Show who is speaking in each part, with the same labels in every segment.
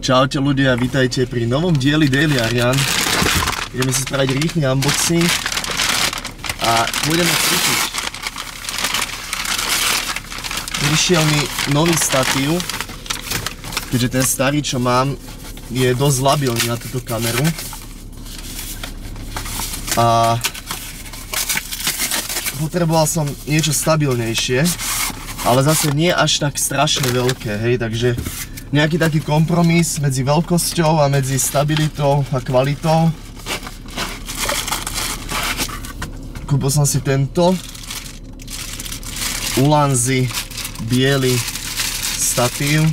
Speaker 1: Čaute ľudia, vítajte pri novom dieli Daily Arian. Ideme si spraviť rýchly unboxing a budeme cvičiť. Vyšiel mi nový statív, keďže ten starý, čo mám, je dosť labilný na túto kameru. A potreboval som niečo stabilnejšie, ale zase nie až tak strašne veľké, hej, takže nejaký taký kompromis medzi veľkosťou a medzi stabilitou a kvalitou. Kúpil som si tento Ulanzi biely statív.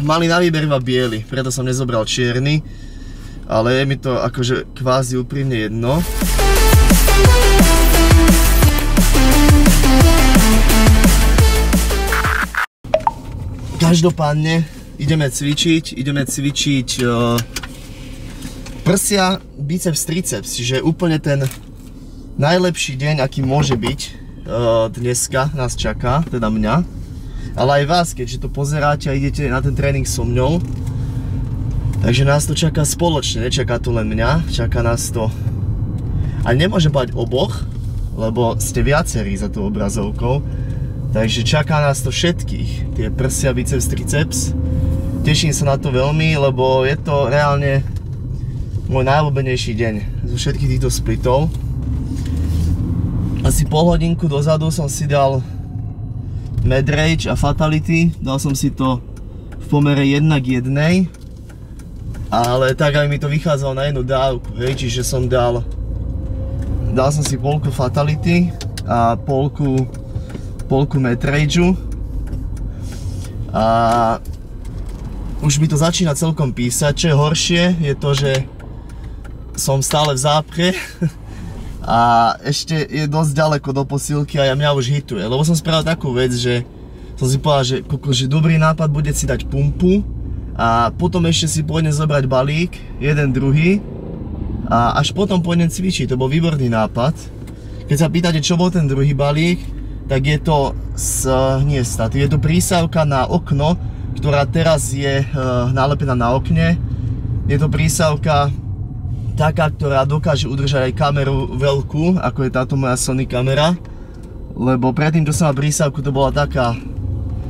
Speaker 1: Mali na výber iba biely, preto som nezobral čierny, ale je mi to akože kvázi úprimne jedno. Každopádne ideme cvičiť prsia, biceps, triceps, čiže úplne ten najlepší deň, aký môže byť dneska nás čaká, teda mňa, ale aj vás, keďže to pozeráte a idete na ten tréning so mňou. Takže nás to čaká spoločne, nečaká to len mňa, čaká nás to, a nemôžem povedať oboch, lebo ste viacerí za tú obrazovkou. Takže čaká nás to všetkých, tie prsia, biceps, triceps. Teším sa na to veľmi, lebo je to reálne môj najobľúbenejší deň zo všetkých týchto splitov. Asi pol hodinku dozadu som si dal Medrage a Fatality. Dal som si to v pomere 1:1, ale tak aj mi to vychádzalo na jednu dávku, hej, čiže som dal som si polku Fatality a polku Medrageu a už mi to začína celkom písať. Čo je horšie, je to, že som stále v zápche a ešte je dosť ďaleko do posilky a mňa už hituje, lebo som spravil takú vec, že som si povedal, že dobrý nápad bude si dať pumpu a potom ešte si pôjdem zobrať balík, jeden druhý, a až potom pôjdem cvičiť. To bol výborný nápad. Keď sa pýtate, čo bol ten druhý balík, tak je to je to prísavka na okno, ktorá teraz je nalepená na okne. Je to prísavka taká, ktorá dokáže udržať aj kameru veľkú, ako je táto moja Sony kamera. Lebo predtým, čo som mal prísavku, to bola taká,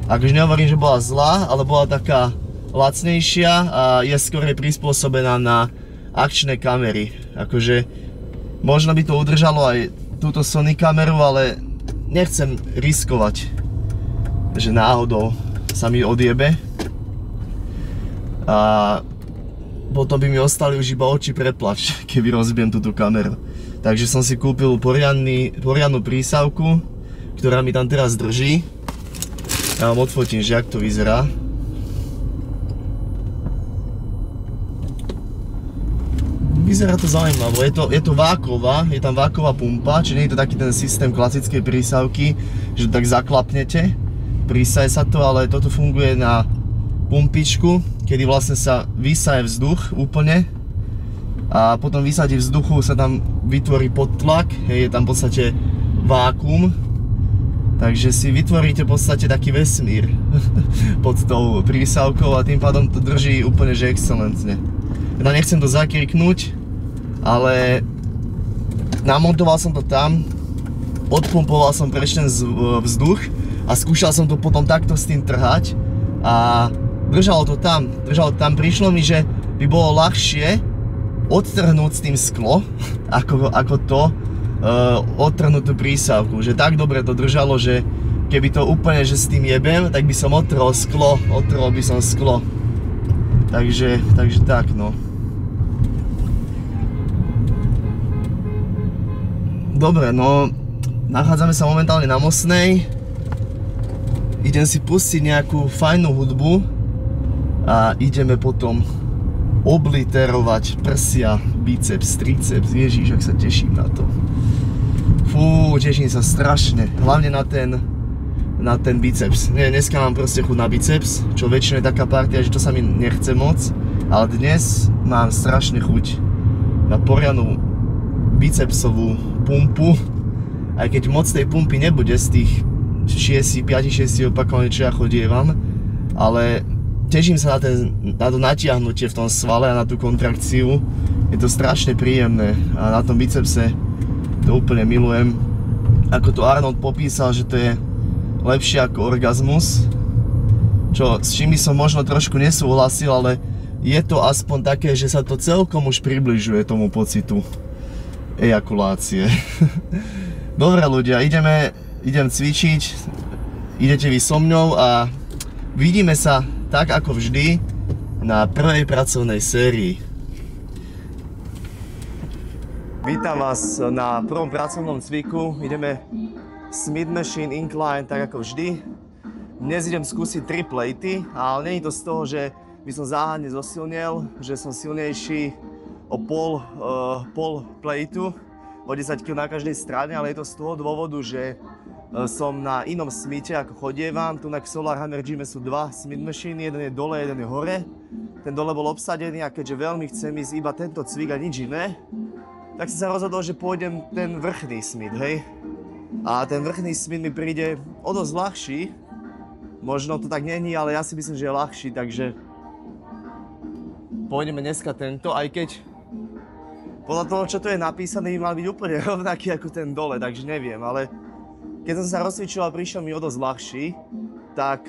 Speaker 1: akože nehovorím, že bola zlá, ale bola taká lacnejšia a je skôr prispôsobená na akčné kamery. Akože možno by to udržalo aj túto Sony kameru, ale nechcem riskovať, že náhodou sa mi odjebe a potom by mi ostali už iba oči pre plač, keby rozbijem túto kameru. Takže som si kúpil poriadnu prísavku, ktorá mi tam teraz drží. Ja vám odfotím, že jak to vyzerá. Vyzerá to zaujímavé, je to váková, je tam váková pumpa, čiže nie je to taký ten systém klasickej prísavky, že tak zaklapnete, prísaje sa to, ale toto funguje na pumpičku, kedy vlastne sa vysaje vzduch úplne a potom vysadí vzduchu sa tam vytvorí podtlak, je tam v podstate vákuum, takže si vytvoríte v podstate taký vesmír pod tou prísavkou a tým pádom to drží úplne že excelentne. Ja nechcem to zakriknúť, ale namontoval som to tam, odpumpoval som preč ten vzduch a skúšal som to potom takto s tým trhať a držalo to tam. Prišlo mi, že by bolo ľahšie odtrhnúť s tým sklo, ako to odtrhnúť tú prísavku. Že tak dobre to držalo, že keby to úplne že s tým jebem, tak by som odtrhol by som sklo. Takže tak no. Dobre, no nachádzame sa momentálne na Mostnej. Idem si pustiť nejakú fajnú hudbu a ideme potom obliterovať prsia, biceps, triceps. Ježiš, ak sa teším na to. Fú, teším sa strašne, hlavne na ten biceps. Dneska mám proste chuť na biceps, čo väčšinou je taká partia, že to sa mi nechce moc, ale dnes mám strašne chuť na poriadnu bicepsovú pumpu, aj keď moc tej pumpy nebude z tých 5-6 opakovaní, čo ja chodievam, ale teším sa na to natiahnutie v tom svale a na tú kontrakciu. Je to strašne príjemné a na tom bicepse to úplne milujem. Ako to Arnold popísal, že to je lepšie ako orgazmus, s čím by som možno trošku nesúhlasil, ale je to aspoň také, že sa to celkom už približuje tomu pocitu ejakulácie. Dobre ľudia, idem cvičiť, idete vy so mňou a vidíme sa tak ako vždy na prvej pracovnej sérii. Vítam vás na prvom pracovnom cviku, ideme Smith Machine Incline tak ako vždy. Dnes idem skúsiť 3 plejty, ale nie je to z toho, že by som záhadne zosilnil, že som silnejší o pol plejtu, o 10 kg na každej strane, ale je to z toho dôvodu, že som na inom smite ako chodievam. Tu na Solar Hammer Gyme sú 2 Smith Machine, jeden je dole, jeden je hore. Ten dole bol obsadený a keďže veľmi chcem ísť iba tento cvik a nič iné, tak som sa rozhodol, že pôjdem ten vrchný Smith, hej. A ten vrchný Smith mi príde o dosť ľahší. Možno to tak není, ale ja si myslím, že je ľahší, takže pôjdeme dneska tento, aj keď podľa toho, čo tu je napísané, by mal byť úplne rovnaký ako ten dole, takže neviem, ale keď som sa rozcvičil a prišiel mi o dosť ľahší, tak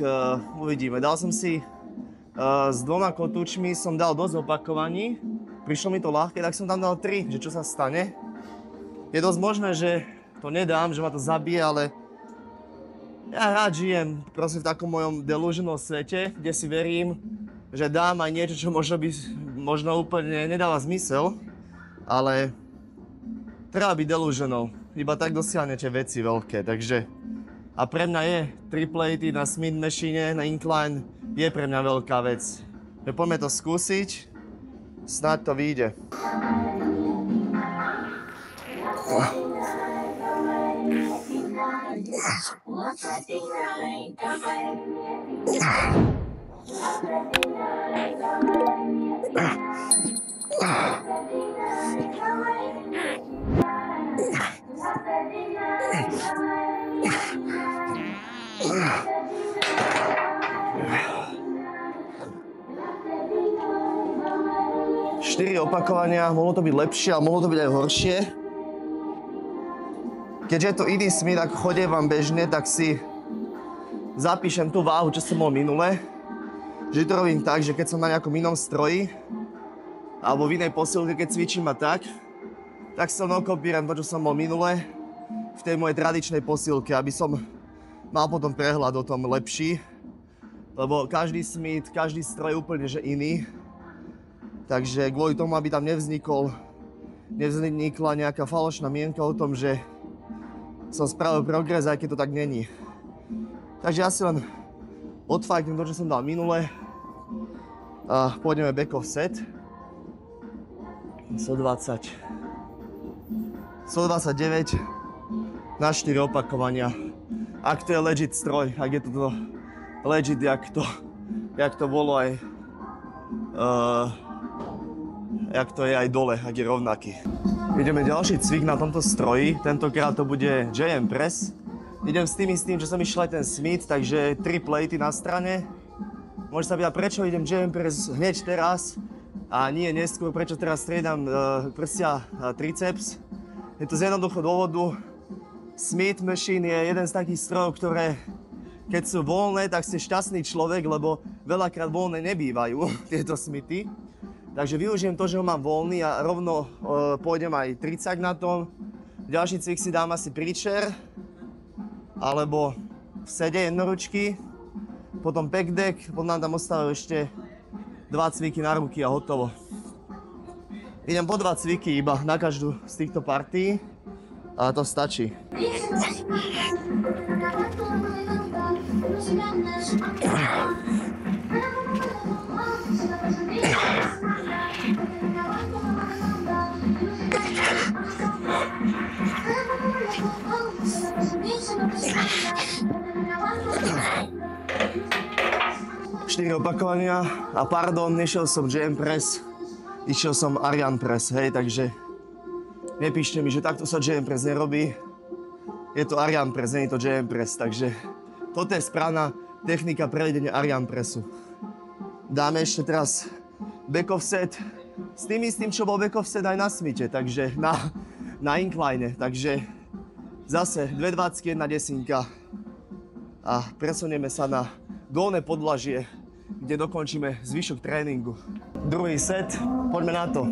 Speaker 1: uvidíme. Dal som si s 2 kotúčmi, som dal dosť opakovaní. Prišlo mi to ľahké, tak som tam dal 3, že čo sa stane. Je dosť možné, že to nedám, že ma to zabije, ale ja rád žijem proste v takom mojom delusional svete, kde si verím, že dám aj niečo, čo možno úplne nedáva zmysel, ale treba byť delusional, iba tak dosiahnete veci veľké, takže a pre mňa je 3 plejty na Smith Machine, na Incline, je pre mňa veľká vec. Poďme to skúsiť. Snáď to vyjde. Štyri opakovania, mohlo to byť lepšie, ale mohlo to byť aj horšie. Keďže je to iný Smith, ako chodievam bežne, tak si zapíšem tú váhu, čo som mal minule. Že to robím tak, že keď som na nejakom inom stroji alebo v inej posilke, keď cvičím a tak sa okopíram to, čo som mal minule v tej mojej tradičnej posilke, aby som mal potom prehľad o tom lepší. Lebo každý Smith, každý stroj je úplne že iný. Takže kvôli tomu, aby tam nevznikla nejaká falošná mienka o tom, že som spravil progres, aj keď to tak není. Takže ja si len odfajknem to, čo som dal minule a pôjdeme back off set. 129 na 4 opakovania. Ak to je legit stroj, ak je to legit, jak to bolo aj jak to je aj dole, ak je rovnaký. Ideme ďalší cvik na tomto stroji, tentokrát to bude JM Press. Idem s tým, čo som išiel aj ten Smith, takže 3 plejty na strane. Môžete sa pýtať, prečo idem JM Press hneď teraz a nie neskôr, prečo teraz striedam prstia a triceps. Je to z jednoduchého dôvodu. Smith Machine je jeden z takých strojov, ktoré keď sú voľné, tak ste šťastný človek, lebo veľakrát voľné nebývajú tieto Smithy. Takže využijem to, že ho mám voľný a rovno pôjdem aj 30 na tom. Ďalší cvik si dám asi preacher, alebo v sede jednoručky, potom back deck, potom nám tam ostávajú ešte 2 cviky na ruky a hotovo. Idem po 2 cviky iba na každú z týchto partí a to stačí. Štyri opakovania a pardon, nešiel som JM Press, išiel som Arian Press, hej, takže nepíšte mi, že takto sa JM Press nerobí. Je to Arian Press, nie je to JM Press, takže toto je správna technika prevedenia Arian Pressu. Dáme ešte teraz back offset s tým istým, čo bol back offset aj na smite, takže na incline. Takže zase 220, 1 desinka a presunieme sa na dolné podlažie, kde dokončíme zvyšok tréningu. Druhý set, poďme na to.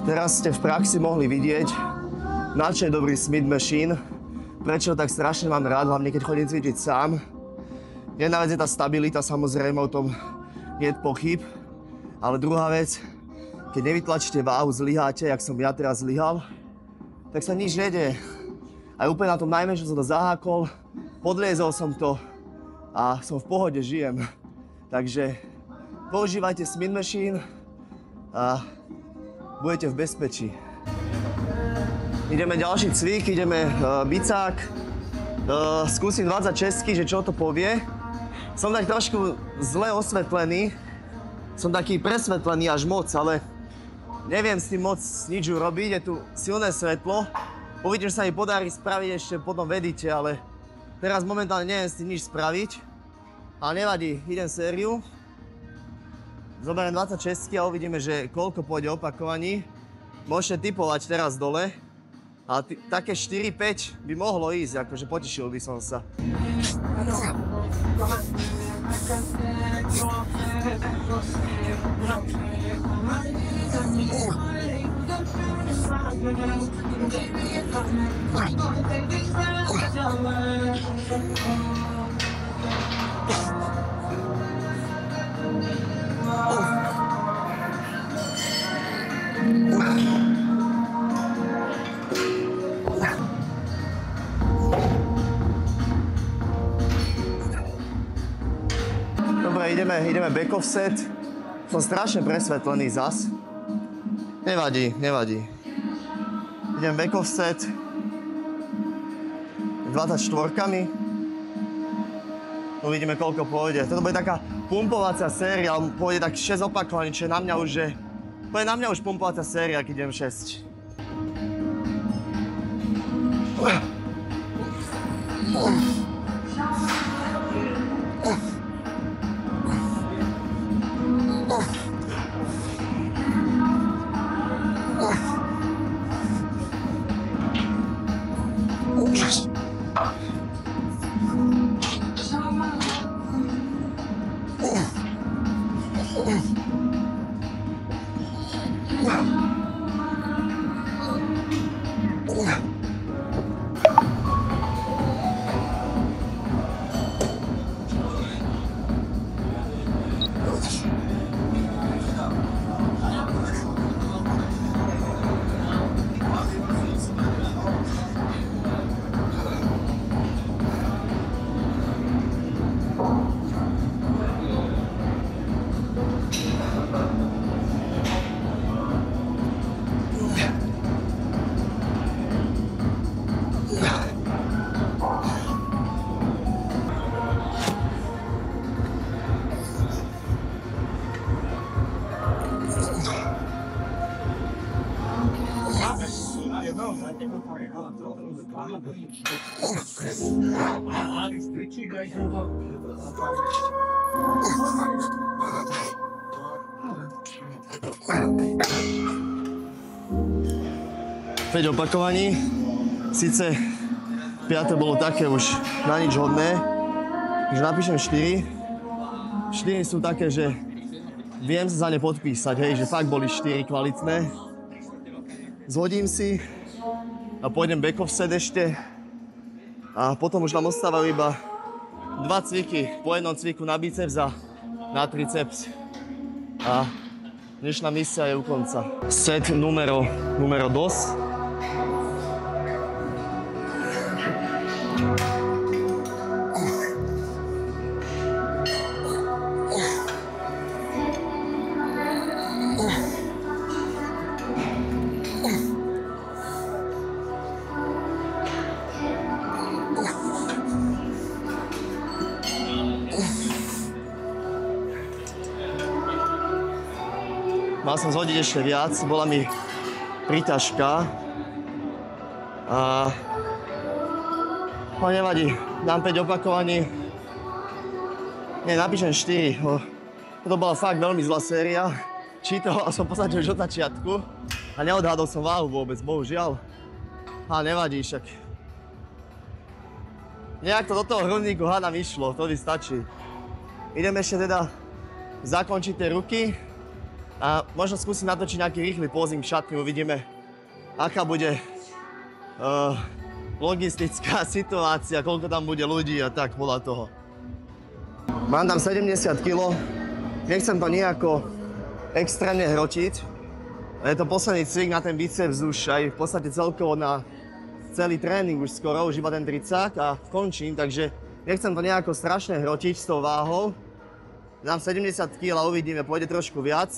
Speaker 1: Teraz ste v praxi mohli vidieť, na čo je dobrý Smith Machine, prečo tak strašne mám rád, hlavne keď chodím cvičiť sám. Jedna vec je tá stabilita, samozrejme, o tom nie je pochyb, ale druhá vec, keď nevytlačíte váhu, zlyháte, jak som ja teraz zlyhal, tak sa nič nedeje. A úplne na tom najmenšom som to zahákol, podliezol som to a som v pohode, žijem. Takže používajte Smith Machine a budete v bezpečí. Ideme ďalší cvik, ideme bicák. Skúsim 26, že čo to povie. Som tak trošku zle osvetlený. Som taký presvetlený až moc, ale neviem s tým moc nič urobiť. Je tu silné svetlo. Uvidím, že sa mi podarí spraviť ešte potom v edite, ale teraz momentálne neviem s tým nič spraviť. Ale nevadí, idem sériu. Zoberiem 26 a uvidíme, že koľko pôjde opakovaní. Môžete tipovať teraz dole. A také 4-5 by mohlo ísť, akože potešil by som sa. Dobre, ideme back offset. Som strašne presvetlený zas. Nevadí. Idem back offset 24-kami. Uvidíme, koľko pôjde. Toto bude taká pumpovacia séria, pôjde tak 6 opakovaní, čo je na mňa už pumpovacia séria, keď idem 6. Päť opakovaní. Sice 5. bolo také už na nič hodné, že napíšem 4. 4 sú také, že viem sa za ne podpísať, hej, že fakt boli 4 kvalitné. Zhodím si a pôjdem back offset ešte. A potom už nám ostávajú iba 2 cviky, po jednom cviku na biceps a na triceps. A dnešná misia je u konca. Set numero 2. mal som zhodiť ešte viac, bola mi príťažka. A nevadí, dám 5 opakovaní. Nie, napíšem 4. To bola fakt veľmi zlá séria. Čítal som v podstate už od začiatku a neodhadol som váhu vôbec, bohužiaľ. A nevadí však. Nejak to do toho hrudníku hádam išlo, to by stačí. Idem ešte teda zakončiť tie ruky a možno skúsim natočiť nejaký rýchly posing v šatni, uvidíme, aká bude logistická situácia, koľko tam bude ľudí a tak podľa toho. Mám tam 70 kg, nechcem to nejako extrémne hrotiť. Je to posledný cvik na ten biceps už aj v podstate celkovo na celý tréning už skoro, už iba ten 30 a končím, takže nechcem to nejako strašne hrotiť s tou váhou. Dám 70 kg a uvidíme, pôjde trošku viac,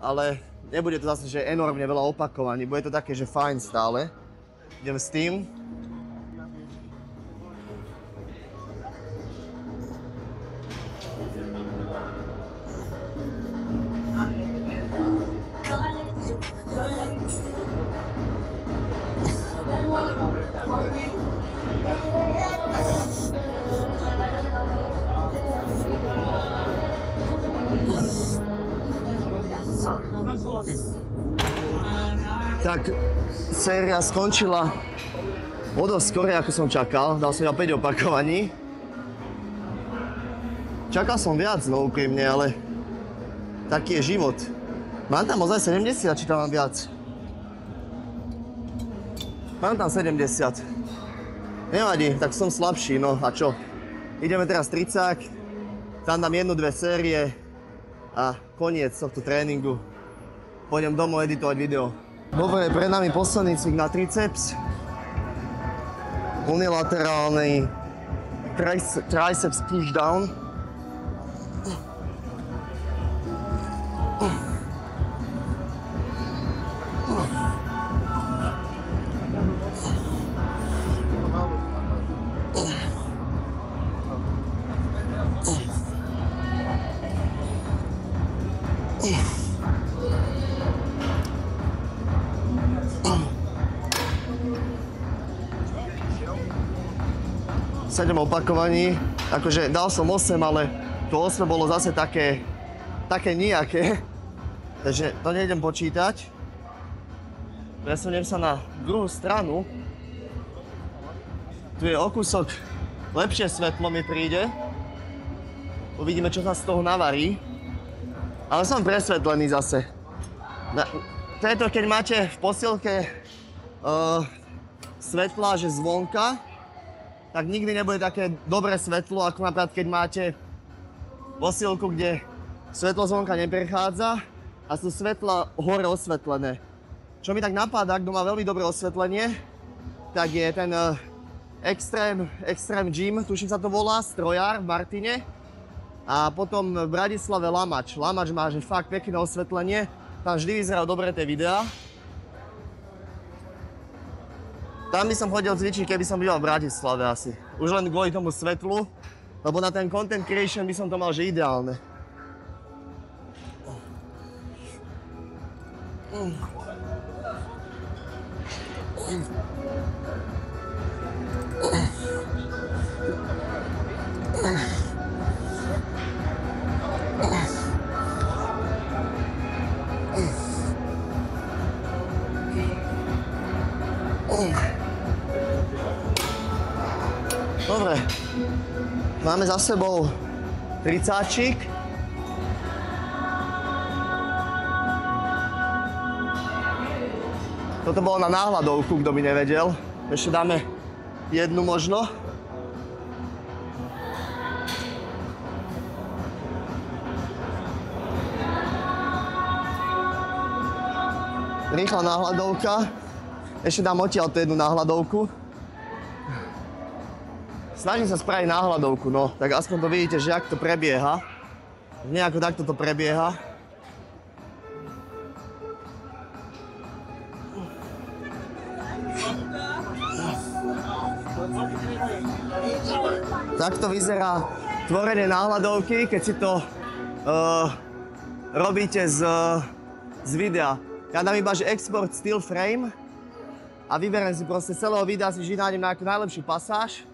Speaker 1: ale nebude to zase, že enormne veľa opakovaní, bude to také, že fajn stále. Idem s tým. Tak séria skončila o dosť skorej, ako som čakal. Dal som ja 5 opakovaní. Čakal som viac, no úprimne, ale taký je život. Mám tam ozaj 70, či tam mám viac? Mám tam 70. Nevadí, tak som slabší, no a čo? Ideme teraz 30, tam dám 1-2 série a koniec tohto tréningu. Pôjdem domov editovať video. Dobre, pred nami posledný cvik na triceps. Unilaterálny triceps push down. Sedem opakovaní, akože dal som 8, ale to 8 bolo zase také nijaké, takže to nejdem počítať. Presuniem sa na druhú stranu. Tu je o kúsok lepšie svetlo mi príde. Uvidíme, čo sa z toho navarí. Ale som presvetlený zase. To je to, keď máte v posilke svetla, že zvonka, tak nikdy nebude také dobré svetlo, ako napríklad keď máte posilku, kde svetlo zvonka neprechádza a sú svetla hore osvetlené. Čo mi tak napadá, kto má veľmi dobré osvetlenie, tak je ten Extreme Gym, tuším sa to volá, strojár v Martine. A potom v Bratislave Lamač. Lamač má že fakt pekné osvetlenie, tam vždy vyzerajú dobre tie videá. Tam by som chodil cvičiť, keby som býval v Bratislave asi. Už len kvôli tomu svetlu, lebo na ten content creation by som to mal, že ideálne. Dobre, máme za sebou 30-čík. Toto bolo na náhľadovku, kto by nevedel. Ešte dáme jednu možno. Rýchla náhľadovka. Ešte dám odtiaľto jednu náhľadovku. Snažím sa spraviť náhľadovku, no, tak aspoň to vidíte, že jak to prebieha. Nejako takto to prebieha. Takto vyzerá tvorenie náhľadovky, keď si to robíte z videa. Ja dám iba, že export still frame a vyberiem si proste celého videa, si vždy nájdem nejakú najlepšiu pasáž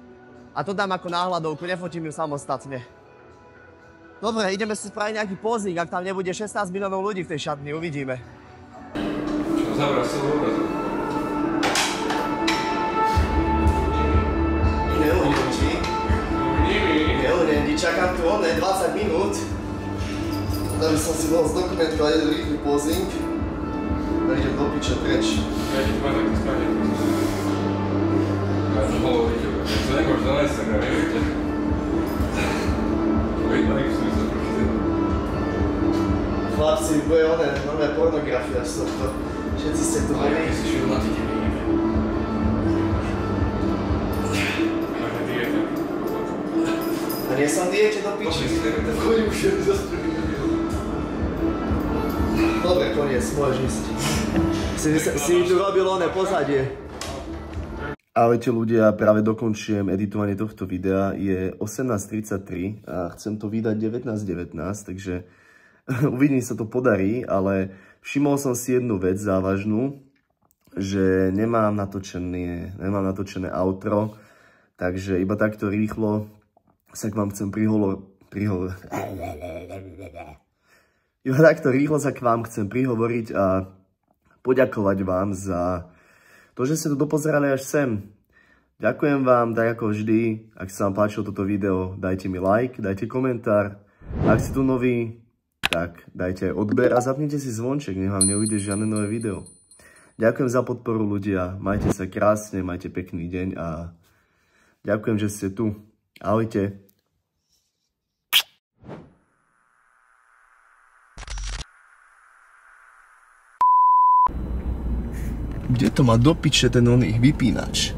Speaker 1: a to dám ako náhľadovku, nefotím ju samostatne. Dobre, ideme si spraviť nejaký posing, ak tam nebude 16 miliónov ľudí v tej šatni, uvidíme.
Speaker 2: Čo zabral z celého obrazu?
Speaker 1: Neuvidím, čakám tu 20 minút. Aby som si mohol zdokumentovať jeden rýchly posing. A idem do piče preč.
Speaker 2: Ja ti to máš takto stane. Ja som bolo videl, to nemôžeš na Instagram, neviete. Vidno, jak som sa prečítal.
Speaker 1: Chlapci, bude normálne pornografia z tohto. Všetci ste tu
Speaker 2: ale ja si šiel na ty tebe ibe. Máš dieta.
Speaker 1: A nie som diete do piči. Chodím už jednu zastrúbiť. Dobre, koniec, môžeš ísť. Si tu robil pozadie. Ahojte ľudia, práve dokončujem editovanie tohto videa. Je 18:33 a chcem to vydať 19:19, takže uvidím, sa to podarí, ale všimol som si jednu vec závažnú, že nemám natočené outro, takže iba takto rýchlo sa k vám chcem prihovoriť a poďakovať vám za to, že ste to dopozerali až sem. Ďakujem vám, tak ako vždy. Ak sa vám páčilo toto video, dajte mi like, dajte komentár. Ak ste tu noví, tak dajte aj odber a zapnite si zvonček, nech vám neujde žiadne nové video. Ďakujem za podporu ľudia, majte sa krásne, majte pekný deň a ďakujem, že ste tu. Ahojte. Kde to má do piče ten oných vypínač?